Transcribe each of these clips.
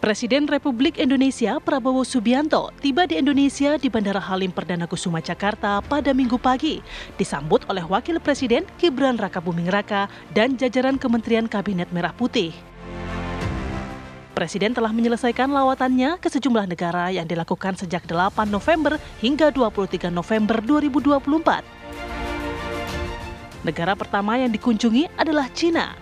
Presiden Republik Indonesia Prabowo Subianto tiba di Indonesia di Bandara Halim Perdana Kusuma Jakarta pada Minggu pagi, disambut oleh Wakil Presiden Gibran Rakabuming Raka dan jajaran Kementerian Kabinet Merah Putih. Presiden telah menyelesaikan lawatannya ke sejumlah negara yang dilakukan sejak 8 November hingga 23 November 2024. Negara pertama yang dikunjungi adalah Cina.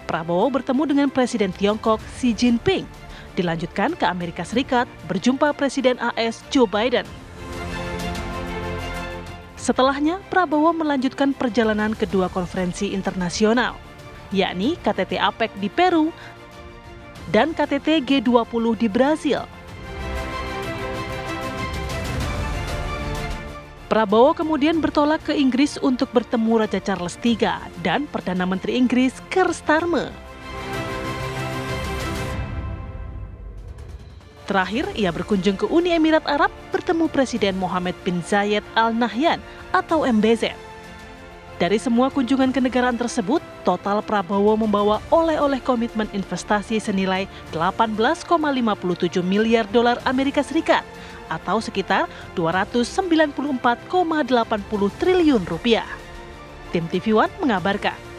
Prabowo bertemu dengan Presiden Tiongkok Xi Jinping. Dilanjutkan ke Amerika Serikat berjumpa Presiden AS Joe Biden. Setelahnya, Prabowo melanjutkan perjalanan kedua konferensi internasional, yakni KTT APEC di Peru dan KTT G20 di Brasil. Prabowo kemudian bertolak ke Inggris untuk bertemu Raja Charles III dan Perdana Menteri Inggris Keir Starmer. Terakhir, ia berkunjung ke Uni Emirat Arab bertemu Presiden Mohammed bin Zayed Al Nahyan atau MBZ. Dari semua kunjungan kenegaraan tersebut, total Prabowo membawa oleh-oleh komitmen investasi senilai 18,57 miliar dolar Amerika Serikat atau sekitar 294,80 triliun rupiah. Tim TV One mengabarkan.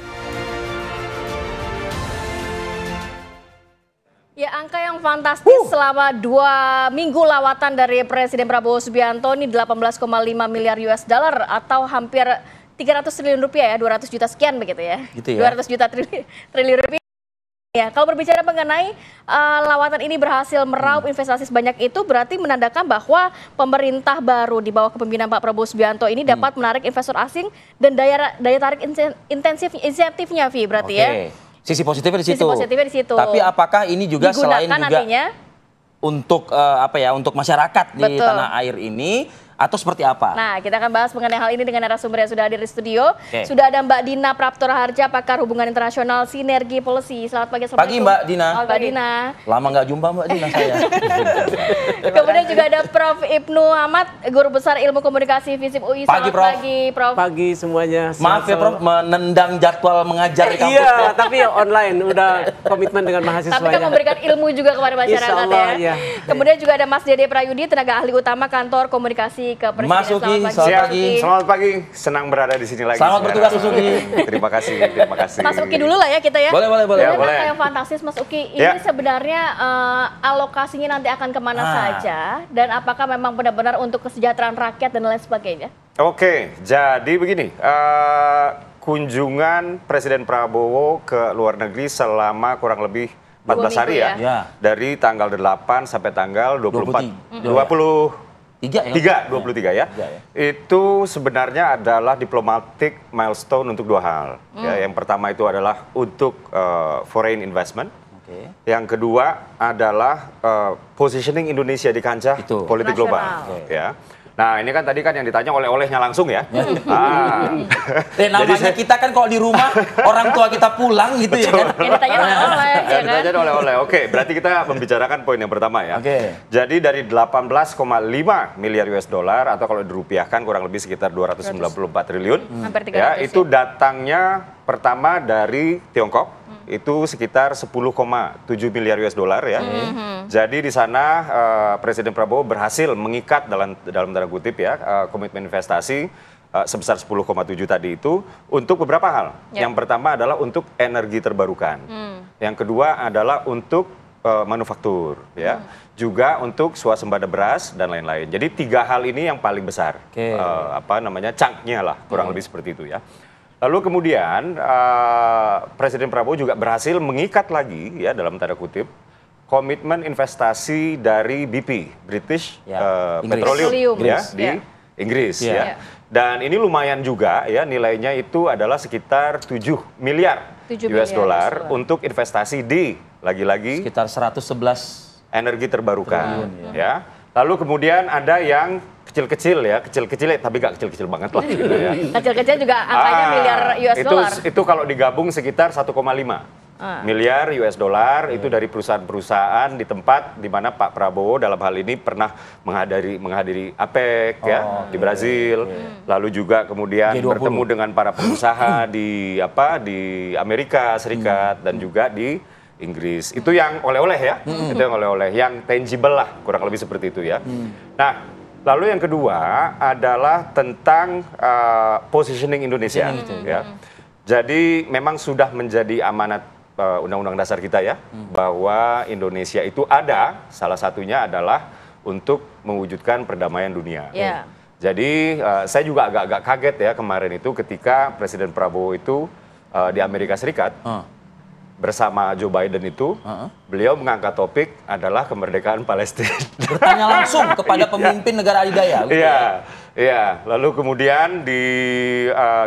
Ya, angka yang fantastis selama 2 minggu lawatan dari Presiden Prabowo Subianto ini 18,5 miliar US dollar atau hampir 300 triliun rupiah ya, 200 juta sekian begitu ya. Gitu ya. 200 juta triliun rupiah. Ya, kalau berbicara mengenai lawatan ini berhasil meraup investasi sebanyak itu berarti menandakan bahwa pemerintah baru di bawah kepemimpinan Pak Prabowo Subianto ini dapat menarik investor asing dan daya tarik insentifnya, Vi, berarti ya. Sisi positifnya di situ. Sisi positifnya di situ. Tapi apakah ini juga digunakan selain juga nantinya untuk untuk masyarakat di tanah air ini atau seperti apa? Nah, kita akan bahas mengenai hal ini dengan narasumber yang sudah hadir di studio. Sudah ada Mbak Dina Praptora Harja, pakar hubungan internasional Sinergi Policy. Selamat pagi. Pagi Mbak Dina. Mbak Dina. Lama nggak jumpa Mbak Dina saya. Kemudian juga ada Prof. Ibnu Ahmad, Guru Besar Ilmu Komunikasi FISIP UI. Pagi, Prof. Pagi, Prof. Pagi semuanya. Maaf ya Prof, menendang jadwal mengajar di kampus. Iya, tapi online udah komitmen dengan mahasiswa. Tapi kan memberikan ilmu juga kepada masyarakat. Insya Allah, ya. Kemudian juga ada Mas Dede Prayudi, tenaga ahli utama Kantor Komunikasi Kepresiden. Mas Uki, selamat pagi. Selamat pagi, senang berada di sini lagi. Selamat bertugas Mas Uki. Terima kasih. Mas Uki dulu lah ya kita ya. Boleh. Ya, boleh. Yang fantastis Mas Uki, ini sebenarnya alokasinya nanti akan kemana saja dan apakah memang benar-benar untuk kesejahteraan rakyat dan lain sebagainya? Oke, jadi begini, kunjungan Presiden Prabowo ke luar negeri selama kurang lebih 14 hari ya. Dari tanggal 8 sampai tanggal 23 ya. Itu sebenarnya adalah diplomatic milestone untuk 2 hal. Ya, yang pertama itu adalah untuk foreign investment. Yang kedua adalah positioning Indonesia di kancah politik global. Ya. Nah, ini kan tadi kan yang ditanya oleh-olehnya langsung ya. Namanya kita kan kalau di rumah orang tua kita pulang gitu ya kan. Yang ditanya oleh-oleh. Ditanya oleh-oleh. Oke, berarti kita membicarakan poin yang pertama ya. Jadi dari 18,5 miliar US dollar atau kalau dirupiahkan kurang lebih sekitar 294 triliun. Ya, itu datangnya pertama dari Tiongkok. Itu sekitar 10,7 miliar US dollar ya. Jadi di sana Presiden Prabowo berhasil mengikat dalam tanda kutip ya komitmen investasi sebesar 10,7 tadi itu untuk beberapa hal. Yang pertama adalah untuk energi terbarukan. Yang kedua adalah untuk manufaktur ya. Juga untuk swasembada beras dan lain-lain. Jadi 3 hal ini yang paling besar. Chunk-nya lah kurang lebih seperti itu ya. Lalu kemudian Presiden Prabowo juga berhasil mengikat lagi ya dalam tanda kutip komitmen investasi dari BP, British Petroleum ya di Inggris ya. Dan ini lumayan juga ya, nilainya itu adalah sekitar 7 miliar US dollar untuk investasi di lagi-lagi sekitar 111 energi terbarukan ya. Lalu kemudian ada yang kecil-kecil ya, tapi nggak kecil-kecil banget lah gitu ya. Kecil-kecil juga angkanya miliar US dollar. Itu kalau digabung sekitar 1,5 miliar US dollar itu dari perusahaan-perusahaan di tempat di mana Pak Prabowo dalam hal ini pernah menghadiri APEC di Brazil, lalu juga kemudian G20. Bertemu dengan para pengusaha di Amerika Serikat dan juga di Inggris. Itu yang oleh-oleh ya, itu yang oleh-oleh, yang tangible lah, kurang lebih seperti itu ya. Nah, lalu yang kedua adalah tentang positioning Indonesia. Ya. Jadi memang sudah menjadi amanat Undang-Undang Dasar kita ya, bahwa Indonesia itu ada, salah satunya adalah untuk mewujudkan perdamaian dunia. Jadi saya juga agak-agak kaget ya kemarin itu ketika Presiden Prabowo itu di Amerika Serikat, bersama Joe Biden itu, beliau mengangkat topik adalah kemerdekaan Palestina. Bertanya langsung kepada pemimpin negara adidaya. Iya. Lalu kemudian di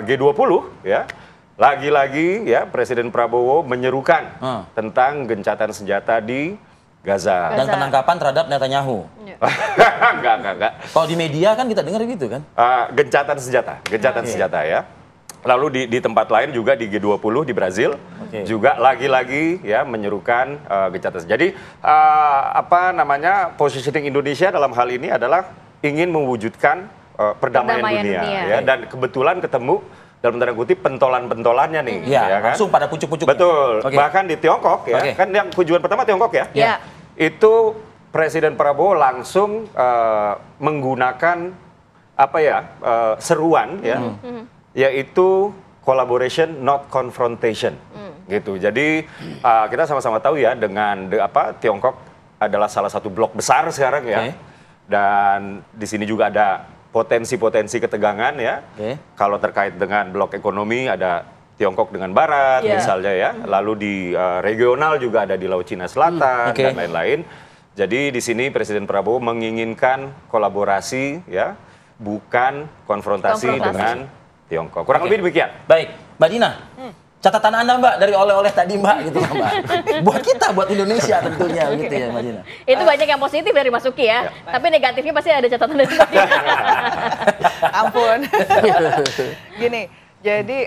G20 ya, lagi-lagi ya Presiden Prabowo menyerukan tentang gencatan senjata di Gaza. Dan penangkapan terhadap Netanyahu. Enggak. Kalau di media kan kita dengar gitu kan. Gencatan senjata ya. Lalu di tempat lain juga di G20 di Brazil juga lagi-lagi ya menyerukan gencatan. Jadi positioning Indonesia dalam hal ini adalah ingin mewujudkan perdamaian dunia ya, dan kebetulan ketemu dalam tanda kutip pentolan-pentolannya nih ya kan. Langsung pada pucuk-pucuknya. Betul. Bahkan di Tiongkok ya, kan yang kunjungan pertama Tiongkok ya. Itu Presiden Prabowo langsung menggunakan seruan ya. Yaitu collaboration not confrontation gitu. Jadi kita sama-sama tahu ya dengan Tiongkok adalah salah satu blok besar sekarang ya. Dan di sini juga ada potensi-potensi ketegangan ya. Kalau terkait dengan blok ekonomi ada Tiongkok dengan Barat misalnya ya. Lalu di regional juga ada di Laut Cina Selatan dan lain-lain. Jadi di sini Presiden Prabowo menginginkan kolaborasi ya, bukan konfrontasi dengan Tiongkok. Kurang lebih demikian. Baik, Mbak Dina, catatan Anda Mbak dari oleh-oleh tadi Mbak gitu Mbak. Buat kita, buat Indonesia tentunya gitu ya Mbak Dina. Itu banyak yang positif dari Mas Uki ya, tapi negatifnya pasti ada catatan dari Mbak Dina. Ampun. Gini, jadi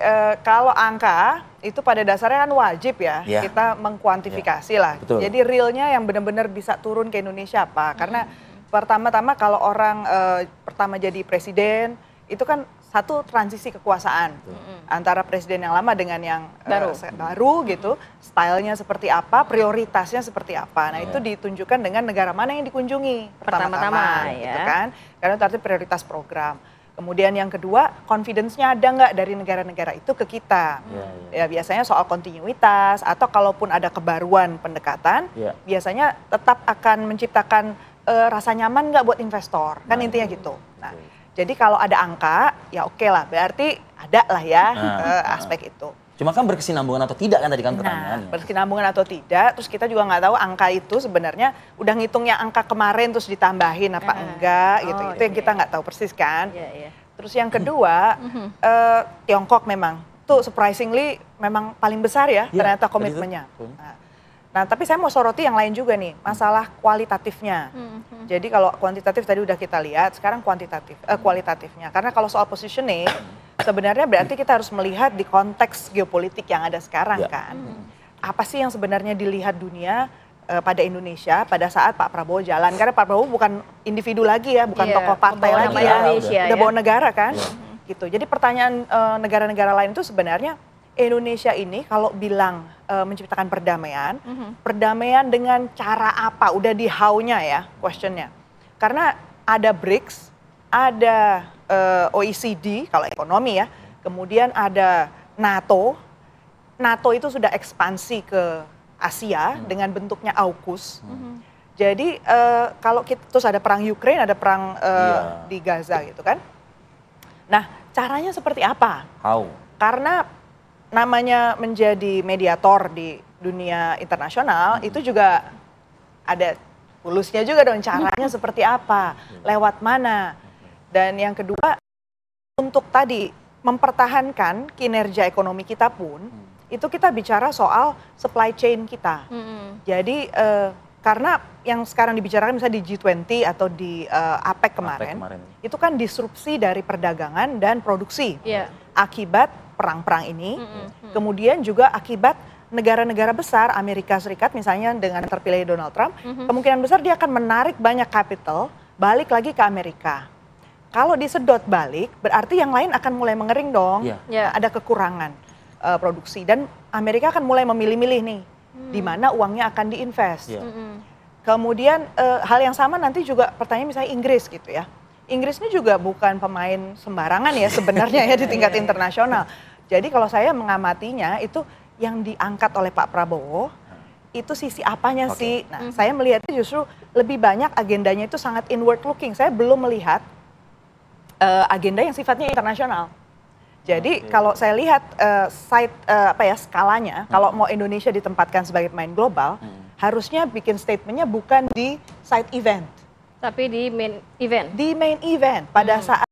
kalau angka itu pada dasarnya kan wajib ya, kita mengkuantifikasi lah. Betul. Jadi realnya yang benar-benar bisa turun ke Indonesia apa? Karena pertama-tama kalau orang pertama jadi presiden, itu kan satu transisi kekuasaan antara presiden yang lama dengan yang baru gitu, stylenya seperti apa, prioritasnya seperti apa. Nah itu ditunjukkan dengan negara mana yang dikunjungi pertama-tama, gitu kan? Karena itu artinya prioritas program. Kemudian yang kedua, confidence-nya ada nggak dari negara-negara itu ke kita? Ya biasanya soal kontinuitas atau kalaupun ada kebaruan pendekatan, biasanya tetap akan menciptakan rasa nyaman nggak buat investor, kan intinya gitu. Nah, jadi kalau ada angka, ya oke lah, berarti ada lah ya aspek itu. Cuma kan berkesinambungan atau tidak kan tadi kan pertanyaannya. Berkesinambungan atau tidak, terus kita juga nggak tahu angka itu sebenarnya udah ngitungnya angka kemarin terus ditambahin apa enggak gitu. Itu yang kita nggak tahu persis kan. Terus yang kedua, Tiongkok memang, tuh surprisingly memang paling besar ya ternyata komitmennya. Nah, tapi saya mau soroti yang lain juga nih, masalah kualitatifnya. Jadi kalau kuantitatif tadi udah kita lihat, sekarang kualitatifnya. Karena kalau soal positioning, sebenarnya berarti kita harus melihat di konteks geopolitik yang ada sekarang kan. Apa sih yang sebenarnya dilihat dunia pada Indonesia pada saat Pak Prabowo jalan? Karena Pak Prabowo bukan individu lagi ya, bukan tokoh partai lagi ya, udah bawa negara kan. Gitu. Jadi pertanyaan negara-negara lain itu sebenarnya Indonesia ini kalau bilang menciptakan perdamaian, perdamaian dengan cara apa? Udah di how-nya ya questionnya. Karena ada BRICS, ada OECD kalau ekonomi ya, kemudian ada NATO. NATO itu sudah ekspansi ke Asia dengan bentuknya AUKUS. Jadi kalau kita terus ada perang Ukraine, ada perang di Gaza gitu kan. Nah, caranya seperti apa? How? Karena namanya menjadi mediator di dunia internasional itu juga ada tulusnya juga dong, caranya seperti apa, lewat mana. Dan yang kedua, untuk tadi mempertahankan kinerja ekonomi kita pun, itu kita bicara soal supply chain kita. Jadi karena yang sekarang dibicarakan misalnya di G20 atau di APEC kemarin, itu kan disrupsi dari perdagangan dan produksi akibat perang-perang ini, kemudian juga akibat negara-negara besar, Amerika Serikat misalnya dengan terpilih Donald Trump, kemungkinan besar dia akan menarik banyak capital balik lagi ke Amerika. Kalau disedot balik, berarti yang lain akan mulai mengering dong, ada kekurangan produksi. Dan Amerika akan mulai memilih-milih nih, di mana uangnya akan diinvest. Kemudian hal yang sama nanti juga pertanyaan misalnya Inggris gitu ya. Inggris ini juga bukan pemain sembarangan ya sebenarnya ya di tingkat internasional. Jadi kalau saya mengamatinya itu yang diangkat oleh Pak Prabowo itu sisi apanya sih? Nah, saya melihatnya justru lebih banyak agendanya itu sangat inward looking. Saya belum melihat agenda yang sifatnya internasional. Jadi kalau saya lihat skalanya, kalau mau Indonesia ditempatkan sebagai pemain global, harusnya bikin statementnya bukan di side event, tapi di main event. Di main event pada saat,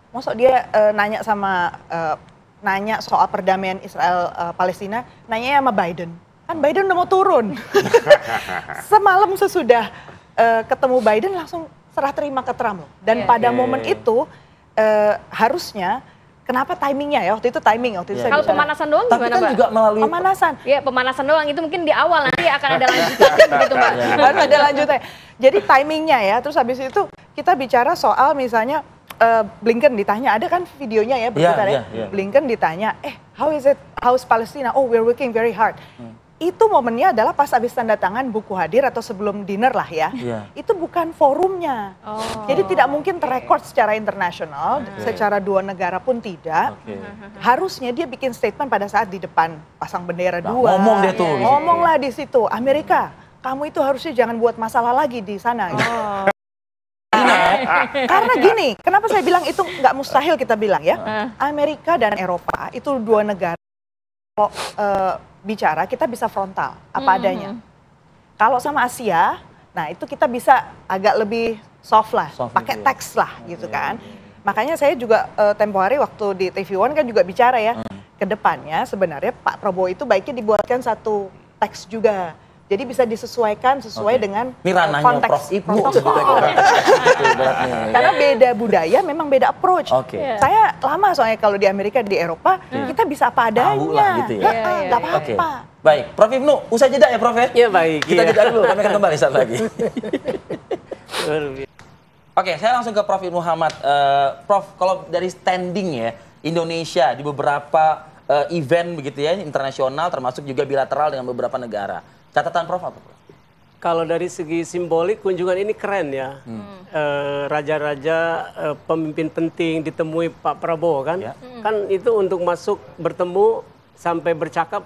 maksud dia nanya soal perdamaian Israel Palestina, nanya sama Biden. Kan Biden udah mau turun. Semalam sesudah ketemu Biden langsung serah terima ke Trump. Dan pada momen itu harusnya, kenapa timingnya ya? Waktu itu timing. Kalau pemanasan doang gimana, Mbak? Tapi kan juga melalui pemanasan. Iya, pemanasan doang itu mungkin di awal, nanti akan ada lanjutannya begitu, Mbak. Harus ada lanjutannya. Jadi timingnya ya, terus habis itu kita bicara soal misalnya Blinken ditanya, ada kan videonya ya berputar ya. Blinken ditanya, how's Palestina? Oh, we're working very hard. Itu momennya adalah pas habis tanda tangan buku hadir atau sebelum dinner lah ya. Itu bukan forumnya. Jadi tidak mungkin terrekord secara internasional, secara dua negara pun tidak. Harusnya dia bikin statement pada saat di depan pasang bendera dua. Ngomong deh tuh. Ngomonglah di situ, Amerika, kamu itu harusnya jangan buat masalah lagi di sana. Karena gini, kenapa saya bilang itu nggak mustahil kita bilang ya. Amerika dan Eropa itu dua negara. Kalau bicara kita bisa frontal apa adanya. Kalau sama Asia, nah itu kita bisa agak lebih soft lah, pakai teks lah gitu kan. Makanya saya juga tempo hari waktu di TV One kan juga bicara ya, ke depannya sebenarnya Pak Prabowo itu baiknya dibuatkan satu teks juga. Jadi bisa disesuaikan sesuai dengan konteks. Prof Ibnu. Karena beda budaya, memang beda approach. Saya lama soalnya kalau di Amerika, di Eropa, kita bisa apa adanya. Gitu ya. Gak apa-apa. Baik, Prof Ibnu, usai jeda ya Prof ya? Iya baik. Kita jeda dulu, kami akan kembali saat lagi. Oke, saya langsung ke Prof Ibnu Muhammad. Prof, kalau dari standing ya, Indonesia di beberapa event begitu ya, internasional termasuk juga bilateral dengan beberapa negara. Catatan Prof apa, Prof? Kalau dari segi simbolik kunjungan ini keren ya. Raja-raja, pemimpin penting ditemui Pak Prabowo kan. Kan itu untuk masuk bertemu sampai bercakap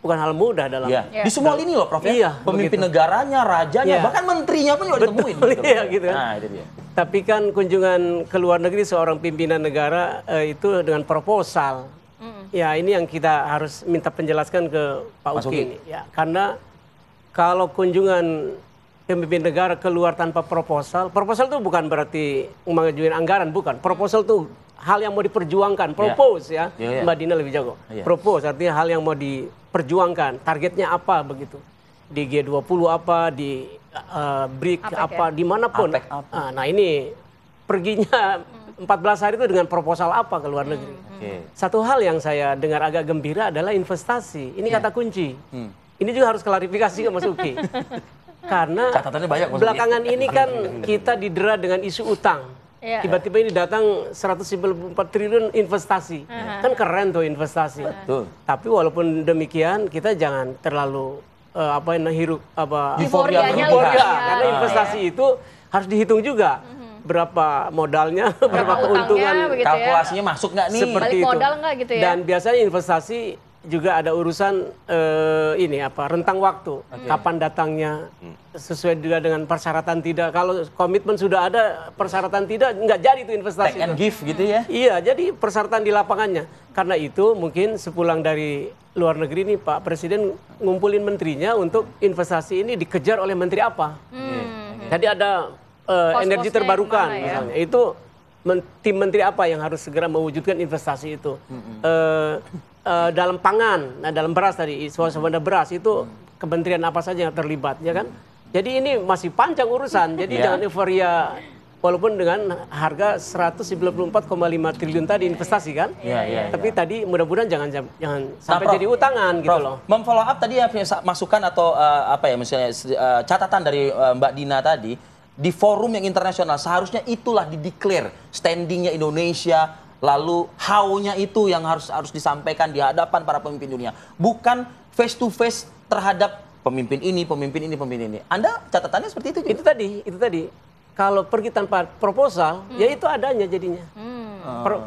bukan hal mudah dalam. Di semua lini loh Prof ya. Iya, pemimpin negaranya, rajanya, bahkan menterinya pun juga ditemuin. Iya gitu kan. Nah, itu dia. Tapi kan kunjungan ke luar negeri seorang pimpinan negara itu dengan proposal. Ya ini yang kita harus minta penjelaskan ke Pak Uki ini. Ya, karena kalau kunjungan pemimpin negara keluar tanpa proposal itu bukan berarti mengajukan anggaran, bukan. Proposal itu hal yang mau diperjuangkan, propose ya. Mbak Dina lebih jago. Propose artinya hal yang mau diperjuangkan, targetnya apa begitu. Di G20 apa, di BRIC apa, dimanapun. Nah ini perginya 14 hari itu dengan proposal apa ke luar negeri. Satu hal yang saya dengar agak gembira adalah investasi. Ini kata kunci. Ini juga harus klarifikasi ke Mas Uki. Karena belakangan ini kan kita didera dengan isu utang. Tiba-tiba ini datang 194 triliun investasi. Kan keren tuh investasi. Tapi walaupun demikian kita jangan terlalu euforianya karena investasi itu harus dihitung juga. Berapa modalnya, berapa keuntungan, kalkulasinya masuk nggak nih? Seperti balik modal itu. nggak gitu ya? Dan biasanya investasi juga ada urusan rentang waktu, kapan datangnya, sesuai juga dengan persyaratan tidak. Kalau komitmen sudah ada, persyaratan tidak, nggak jadi itu investasi. Take and give gitu ya? Iya, jadi persyaratan di lapangannya. Karena itu mungkin sepulang dari luar negeri nih Pak Presiden ngumpulin menterinya untuk investasi ini dikejar oleh menteri apa. Jadi ada energi terbarukan misalnya. Itu tim menteri apa yang harus segera mewujudkan investasi itu. Dalam pangan, dalam beras tadi, swasembada beras itu kementerian apa saja yang terlibat, ya kan? Jadi ini masih panjang urusan, jadi jangan euforia walaupun dengan harga 194,5 triliun tadi investasi kan? Tapi tadi mudah-mudahan jangan sampai jadi utangan gitu loh. Memfollow up tadi ya masukan atau misalnya catatan dari Mbak Dina tadi di forum yang internasional seharusnya itulah dideklar standingnya Indonesia lalu how-nya itu yang harus disampaikan di hadapan para pemimpin dunia, bukan face to face terhadap pemimpin ini, pemimpin ini, pemimpin ini. Anda catatannya seperti itu juga? Itu tadi. Kalau pergi tanpa proposal, ya itu adanya jadinya.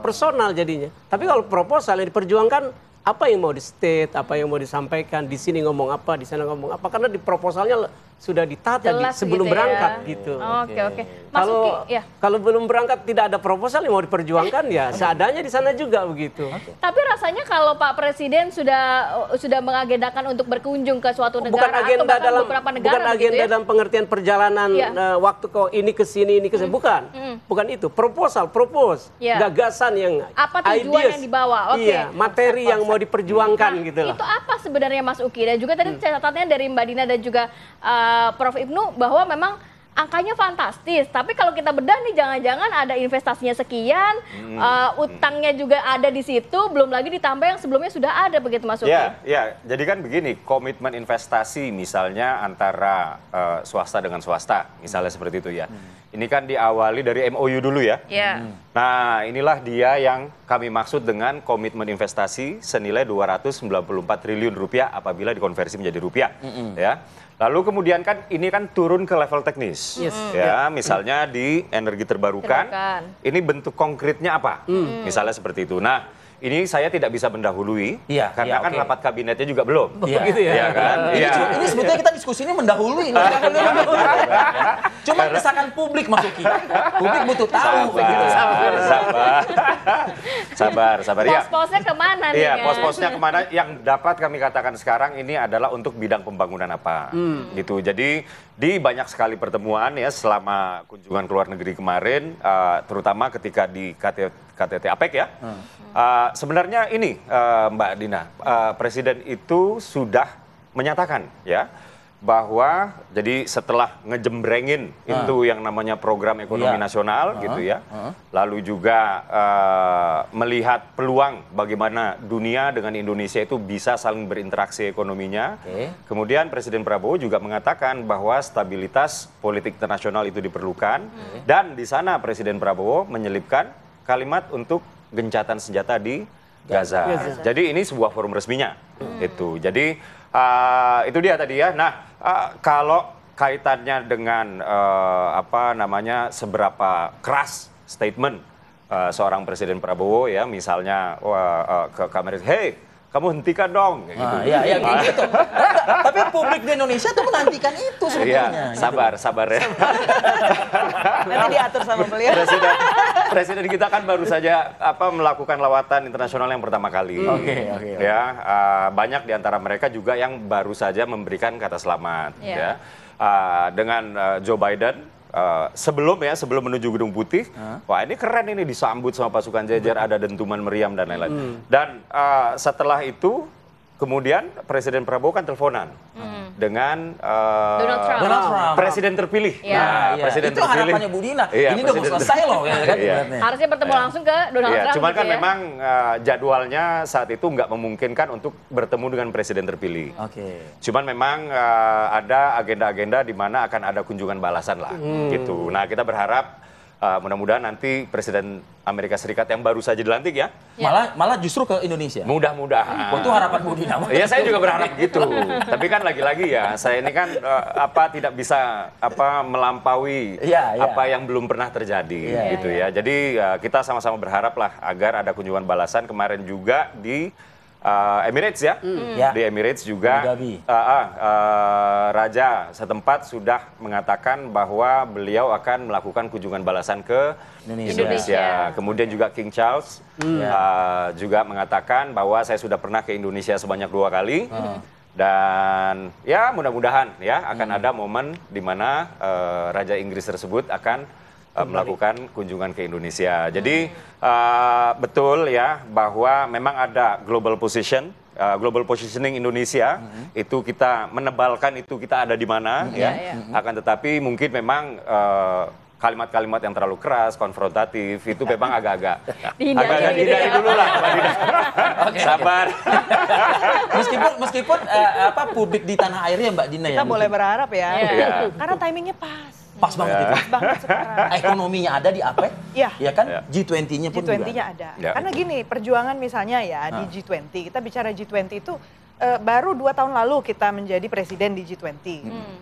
Personal jadinya. Tapi kalau proposal yang diperjuangkan, apa yang mau di-state, apa yang mau disampaikan, di sini ngomong apa, di sana ngomong apa, karena di proposalnya sudah ditata sebelum gitu berangkat ya. gitu. Oke. Mas Uki, ya. Kalau belum berangkat tidak ada proposal yang mau diperjuangkan ya seadanya di sana juga begitu. Tapi rasanya kalau Pak Presiden sudah mengagendakan untuk berkunjung ke suatu negara Bukan agenda atau bahkan dalam beberapa negara bukan agenda dalam pengertian perjalanan waktu kok ini ke sini bukan. Bukan itu. Propose, gagasan yang apa tujuan yang dibawa? Iya, materi yang mau diperjuangkan gitu loh. Itu apa sebenarnya Mas Uki? Dan juga tadi catatannya dari Mbak Dina dan juga Prof Ibnu bahwa memang angkanya fantastis, tapi kalau kita bedah nih jangan-jangan ada investasinya sekian, utangnya juga ada di situ, belum lagi ditambah yang sebelumnya sudah ada, begitu Mas Uki? Ya, jadi kan begini, komitmen investasi misalnya antara swasta dengan swasta, misalnya seperti itu ya. Ini kan diawali dari MOU dulu ya. Nah, inilah dia yang kami maksud dengan komitmen investasi senilai 294 triliun rupiah apabila dikonversi menjadi rupiah, ya. Lalu kemudian kan ini kan turun ke level teknis, ya, misalnya di energi terbarukan, ini bentuk konkretnya apa, misalnya seperti itu. Nah, ini saya tidak bisa mendahului, karena kan rapat kabinetnya juga belum, gitu ya. Ya kan? Ini sebetulnya kita diskusi ini mendahului, cuma desakan publik Mas Uki. Publik butuh tahu. Sabar. Ya. Pos-posnya kemana nih? Iya, pos-posnya kemana? Yang dapat kami katakan sekarang ini adalah untuk bidang pembangunan apa, gitu. Jadi di banyak sekali pertemuan ya selama kunjungan ke luar negeri kemarin, terutama ketika di KTT APEC ya. Sebenarnya ini Mbak Dina, Presiden itu sudah menyatakan ya bahwa jadi setelah ngejembrengin itu yang namanya program ekonomi nasional gitu ya, lalu juga melihat peluang bagaimana dunia dengan Indonesia itu bisa saling berinteraksi ekonominya. Kemudian Presiden Prabowo juga mengatakan bahwa stabilitas politik internasional itu diperlukan, dan di sana Presiden Prabowo menyelipkan kalimat untuk gencatan senjata di Gaza. Jadi ini sebuah forum resminya. Itu. Jadi itu dia tadi ya. Nah, kalau kaitannya dengan seberapa keras statement seorang Presiden Prabowo ya, misalnya ke kamera, "Hey, kamu hentikan dong." Gitu. Gitu. Tapi publik di Indonesia tuh menantikan itu sebetulnya. Sabar ya. Nanti diatur sama beliau. Presiden kita kan baru saja melakukan lawatan internasional yang pertama kali. Ya, banyak di antara mereka juga yang baru saja memberikan kata selamat. Ya, dengan Joe Biden. Sebelum menuju Gedung Putih, wah ini keren ini disambut sama pasukan jajar, ada dentuman meriam dan lain-lain. Dan setelah itu kemudian Presiden Prabowo kan teleponan dengan Donald Trump. Presiden terpilih. Presiden itu terpilih. harapannya Bu Dina. Ini udah mau selesai loh. Harusnya bertemu langsung ke Donald Trump. Cuman kan gitu ya. memang jadwalnya saat itu nggak memungkinkan untuk bertemu dengan Presiden terpilih. Cuman memang ada agenda-agenda di mana akan ada kunjungan balasan lah. Gitu. Nah, kita berharap mudah-mudahan nanti Presiden Amerika Serikat yang baru saja dilantik ya. Malah justru ke Indonesia. Mudah-mudahan. Itu harapan Bu Dina. Iya, saya juga berharap gitu. Tapi kan lagi-lagi ya, saya ini kan tidak bisa melampaui apa yang belum pernah terjadi gitu ya. Jadi kita sama-sama berharap lah agar ada kunjungan balasan. Kemarin juga di Emirates ya. Di Emirates juga Raja setempat sudah mengatakan bahwa beliau akan melakukan kunjungan balasan ke Indonesia. Kemudian juga King Charles juga mengatakan bahwa saya sudah pernah ke Indonesia sebanyak 2 kali. Dan ya mudah-mudahan ya akan ada momen di mana Raja Inggris tersebut akan melakukan kunjungan ke Indonesia. Jadi betul ya bahwa memang ada global positioning Indonesia, itu kita menebalkan itu kita ada di mana ya. Akan tetapi mungkin memang kalimat-kalimat yang terlalu keras, konfrontatif itu memang agak-agak dihindari dulu lah. Sabar. Meskipun publik di tanah air ya Mbak Dina kita boleh berharap ya. Karena timingnya pas. Pas banget itu. Pas banget sekarang. Ekonominya ada di APEC, Iya. ya kan? G20-nya pun G20-nya juga ada. Ya. Karena gini, perjuangan misalnya ya di G20, kita bicara G20 itu baru 2 tahun lalu kita menjadi presiden di G20.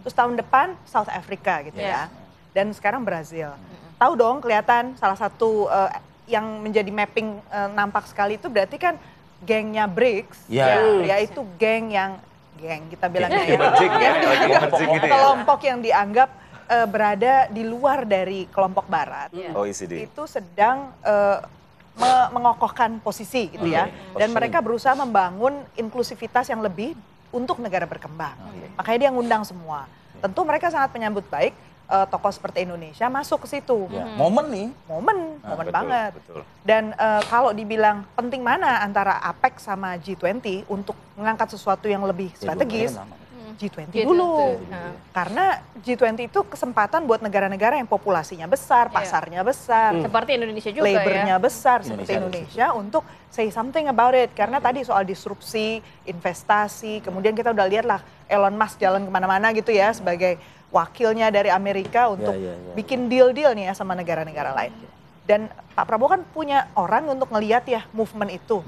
Terus tahun depan South Africa gitu ya. Dan sekarang Brazil. Tahu dong, kelihatan salah satu yang menjadi mapping nampak sekali itu berarti kan gengnya BRICS. Yaitu geng kita bilangnya kelompok yang dianggap berada di luar dari kelompok barat. OECD. Itu sedang mengokohkan posisi gitu ya. Dan mereka berusaha membangun inklusivitas yang lebih untuk negara berkembang. Makanya dia ngundang semua. Tentu mereka sangat menyambut baik tokoh seperti Indonesia masuk ke situ. Momen nih. Momen betul, banget. betul. Dan kalau dibilang penting mana antara APEC sama G20 untuk mengangkat sesuatu yang lebih strategis, G20 dulu. Karena G20 itu kesempatan buat negara-negara yang populasinya besar, pasarnya besar. Seperti Indonesia juga labornya ya. besar seperti Indonesia untuk say something about it. Karena tadi soal disrupsi, investasi, kemudian kita udah lihat lah Elon Musk jalan kemana-mana gitu ya sebagai wakilnya dari Amerika untuk bikin deal-deal nih ya sama negara-negara lain. Dan Pak Prabowo kan punya orang untuk ngelihat ya movement itu.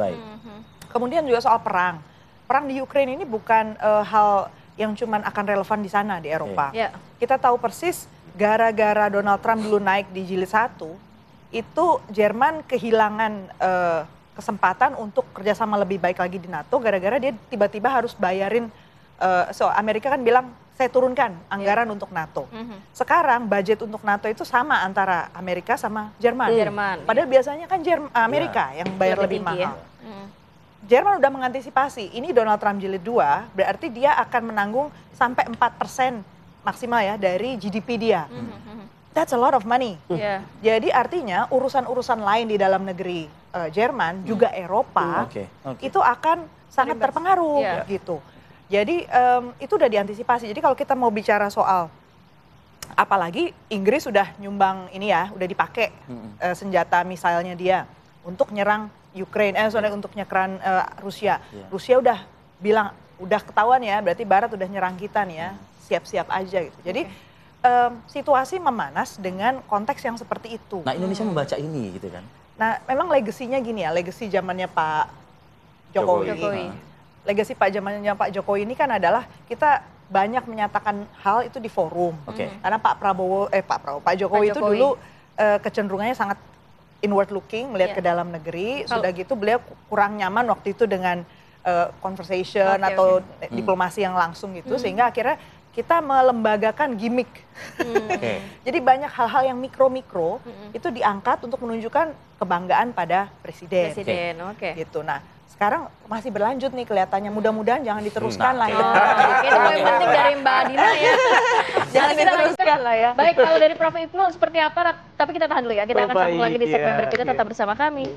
Kemudian juga soal perang. Perang di Ukraine ini bukan hal yang cuman akan relevan di sana di Eropa. Kita tahu persis gara-gara Donald Trump dulu naik di jilid 1, itu Jerman kehilangan kesempatan untuk kerjasama lebih baik lagi di NATO gara-gara dia tiba-tiba harus bayarin, Amerika kan bilang saya turunkan anggaran untuk NATO. Sekarang budget untuk NATO itu sama antara Amerika sama Jerman. Padahal biasanya kan Amerika yang bayar lebih mahal. Jerman udah mengantisipasi, ini Donald Trump jilid 2, berarti dia akan menanggung sampai 4% maksimal ya dari GDP dia. That's a lot of money. Jadi artinya urusan-urusan lain di dalam negeri Jerman, juga Eropa, itu akan sangat terpengaruh gitu. Jadi itu udah diantisipasi. Jadi kalau kita mau bicara soal, apalagi Inggris sudah nyumbang ini ya, udah dipakai senjata misalnya dia untuk nyerang Ukraine, untuk nyerang Rusia. Rusia udah bilang, udah ketahuan ya, berarti Barat udah nyerang kita nih ya, siap-siap aja gitu. Jadi situasi memanas dengan konteks yang seperti itu. Nah Indonesia membaca ini gitu kan. Nah memang legasinya gini ya, legasi zamannya Pak Jokowi. Legasi zamannya Pak Jokowi ini kan adalah kita banyak menyatakan hal itu di forum. Karena Pak Jokowi itu dulu kecenderungannya sangat inward looking, melihat ke dalam negeri. Sudah gitu beliau kurang nyaman waktu itu dengan conversation atau diplomasi yang langsung gitu, sehingga akhirnya kita melembagakan gimmick. Jadi banyak hal-hal yang mikro-mikro itu diangkat untuk menunjukkan kebanggaan pada presiden. Gitu. Nah sekarang masih berlanjut nih kelihatannya, mudah-mudahan jangan diteruskan lah ya. Itu yang penting dari Mbak Dina ya. Jangan diteruskan lah ya. Baik, kalau dari Prof. Ibnu seperti apa? Tapi kita tahan dulu ya, kita akan sambung lagi di segmen berikutnya, tetap bersama kami.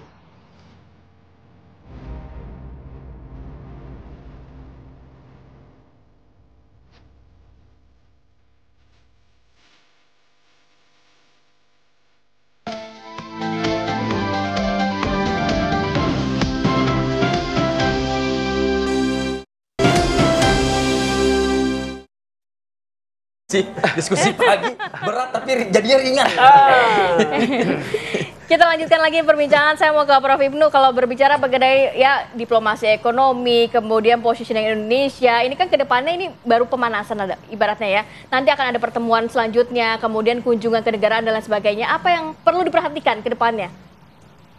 Diskusi pagi berat tapi jadinya ringan. Kita lanjutkan lagi perbincangan. Saya mau ke Prof. Ibnu, kalau berbicara mengenai ya diplomasi ekonomi, kemudian positioning Indonesia, ini kan kedepannya ini baru pemanasan ada ibaratnya ya. Nanti akan ada pertemuan selanjutnya, kemudian kunjungan ke negaraan dan lain sebagainya. Apa yang perlu diperhatikan ke depannya?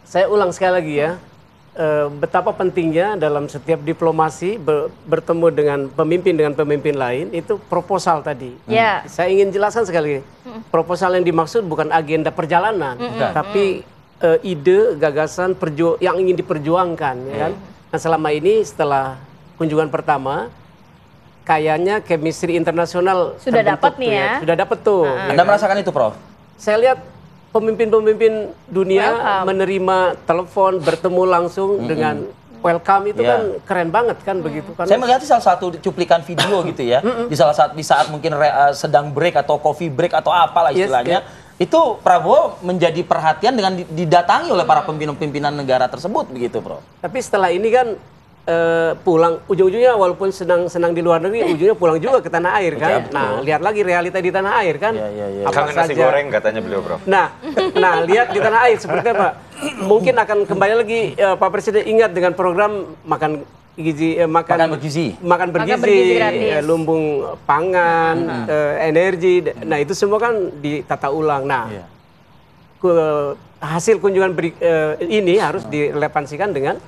Saya ulang sekali lagi ya. Betapa pentingnya dalam setiap diplomasi bertemu dengan pemimpin lain itu proposal tadi. Saya ingin jelaskan sekali lagi, proposal yang dimaksud bukan agenda perjalanan, tapi ide, gagasan yang ingin diperjuangkan. Ya kan? Nah selama ini setelah kunjungan pertama, kayaknya chemistry internasional sudah dapat nih ya. Sudah dapat tuh. Anda merasakan itu, Prof? Saya lihat pemimpin-pemimpin dunia menerima telepon, bertemu langsung dengan welcome itu kan keren banget kan begitu kan. Saya melihat salah satu cuplikan video gitu ya, di saat mungkin sedang break atau coffee break atau apalah istilahnya, itu Prabowo menjadi perhatian dengan didatangi oleh para pimpinan negara tersebut begitu, Prof. Tapi setelah ini kan pulang ujung-ujungnya walaupun senang di luar negeri, ujungnya pulang juga ke tanah air kan. Nah, lihat lagi realita di tanah air kan. Kangen nasi goreng katanya beliau, Prof. Nah, lihat di tanah air seperti apa. Mungkin akan kembali lagi Pak Presiden ingat dengan program makan bergizi, lumbung pangan, energi. Nah, itu semua kan ditata ulang. Nah, hasil kunjungan ini harus direlevansikan dengan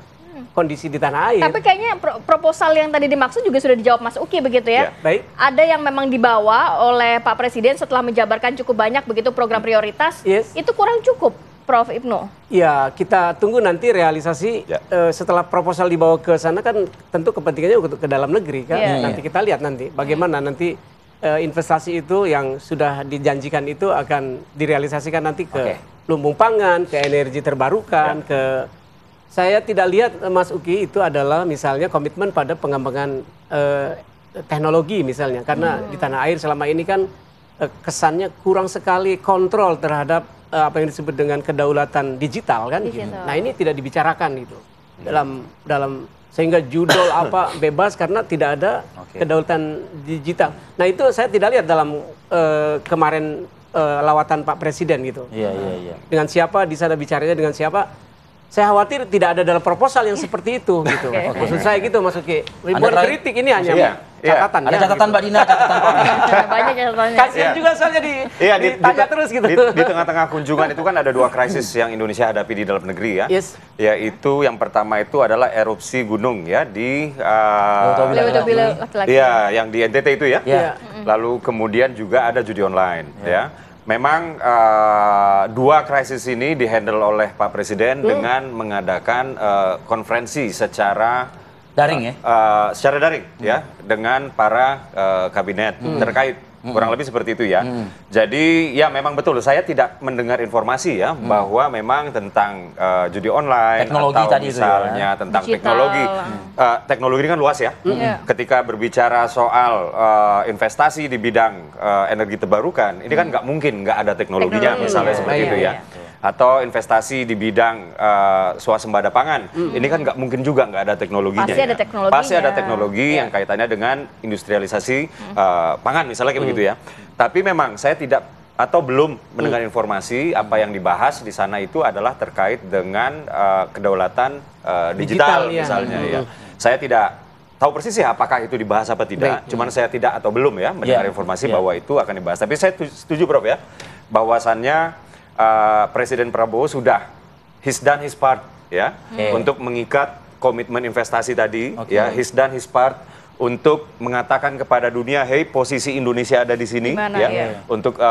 kondisi di tanah air. Tapi kayaknya proposal yang tadi dimaksud juga sudah dijawab Mas Uki begitu ya. Baik. Ada yang memang dibawa oleh Pak Presiden setelah menjabarkan cukup banyak begitu program prioritas. Itu kurang cukup, Prof. Ibnu. Ya, kita tunggu nanti realisasi setelah proposal dibawa ke sana kan tentu kepentingannya ke dalam negeri kan. Nanti kita lihat nanti bagaimana nanti investasi itu yang sudah dijanjikan itu akan direalisasikan nanti ke lumbung pangan, ke energi terbarukan, ke saya tidak lihat Mas Uki itu adalah misalnya komitmen pada pengembangan teknologi misalnya. Karena di tanah air selama ini kan kesannya kurang sekali kontrol terhadap apa yang disebut dengan kedaulatan digital kan. Nah, ini tidak dibicarakan itu dalam sehingga judul apa bebas karena tidak ada kedaulatan digital. Nah, itu saya tidak lihat dalam kemarin lawatan Pak Presiden gitu. Dengan siapa di sana bicaranya dengan siapa? Saya khawatir tidak ada dalam proposal yang seperti itu gitu. Maksud saya gitu, Mas Uki. Ribuan kritik ini hanya catatan. Ada catatan Mbak Dina, catatan banyak catatannya. Kasian juga soalnya ditanya terus gitu. Di tengah-tengah kunjungan itu kan ada dua krisis yang Indonesia hadapi di dalam negeri ya. Yaitu yang pertama itu adalah erupsi gunung ya di yang di NTT itu ya. Lalu kemudian juga ada judi online ya. Memang dua krisis ini dihandle oleh Pak Presiden dengan mengadakan konferensi secara daring secara daring ya dengan para kabinet terkait. Kurang lebih seperti itu ya. Jadi ya memang betul saya tidak mendengar informasi ya bahwa memang tentang judi online teknologi atau tadi misalnya itu tentang digital. teknologi. Teknologi ini kan luas ya. Ketika berbicara soal investasi di bidang energi terbarukan, ini kan nggak mungkin nggak ada teknologinya misalnya seperti itu ya. Atau investasi di bidang swasembada pangan, ini kan nggak mungkin juga nggak ada teknologinya. Pasti ada teknologinya. Pasti ada teknologi yang kaitannya dengan industrialisasi pangan misalnya kayak begitu ya. Tapi memang saya tidak atau belum mendengar informasi apa yang dibahas di sana itu adalah terkait dengan kedaulatan digital misalnya ya. Saya tidak tahu persis ya apakah itu dibahas apa tidak. Cuman saya tidak atau belum ya mendengar informasi bahwa itu akan dibahas. Tapi saya setuju Prof ya bahwasannya Presiden Prabowo sudah done his part ya untuk mengikat komitmen investasi tadi ya, done his part untuk mengatakan kepada dunia, hey posisi Indonesia ada di sini untuk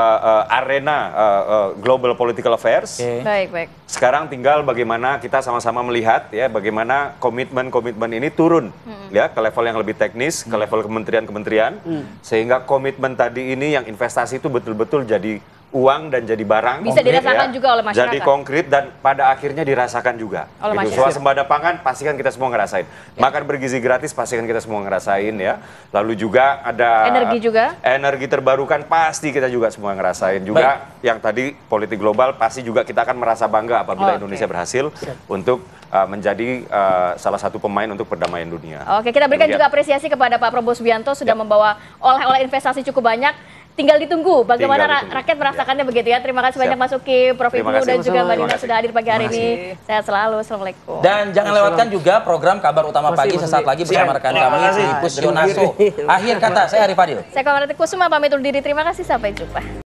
arena global political affairs. Baik. Sekarang tinggal bagaimana kita sama-sama melihat ya bagaimana komitmen ini turun ya ke level yang lebih teknis, ke level kementerian-kementerian sehingga komitmen tadi ini yang investasi itu betul-betul jadi uang dan jadi barang. Bisa dirasakan juga oleh masyarakat. Jadi konkret dan pada akhirnya dirasakan juga. Gitu. Swasembada pangan pastikan kita semua ngerasain. Makan bergizi gratis pastikan kita semua ngerasain ya. Lalu juga ada energi terbarukan pasti kita juga semua ngerasain. Juga yang tadi politik global pasti juga kita akan merasa bangga apabila Indonesia berhasil untuk menjadi salah satu pemain untuk perdamaian dunia. Oke, kita berikan juga apresiasi kepada Pak Prabowo Subianto sudah membawa oleh-oleh investasi cukup banyak. Tinggal ditunggu bagaimana rakyat merasakannya begitu ya. Terima kasih banyak Mas Uki, Prof. Ibnu dan juga Mbak Dina sudah hadir pagi hari ini. Sehat selalu. Assalamualaikum. Dan jangan lewatkan juga program Kabar Utama Pagi sesaat lagi bersama rekan kami Filipus Yonaso. Akhir kata, saya Arif Fadil. Saya Komarati Kusuma pamit undur diri. Terima kasih, sampai jumpa.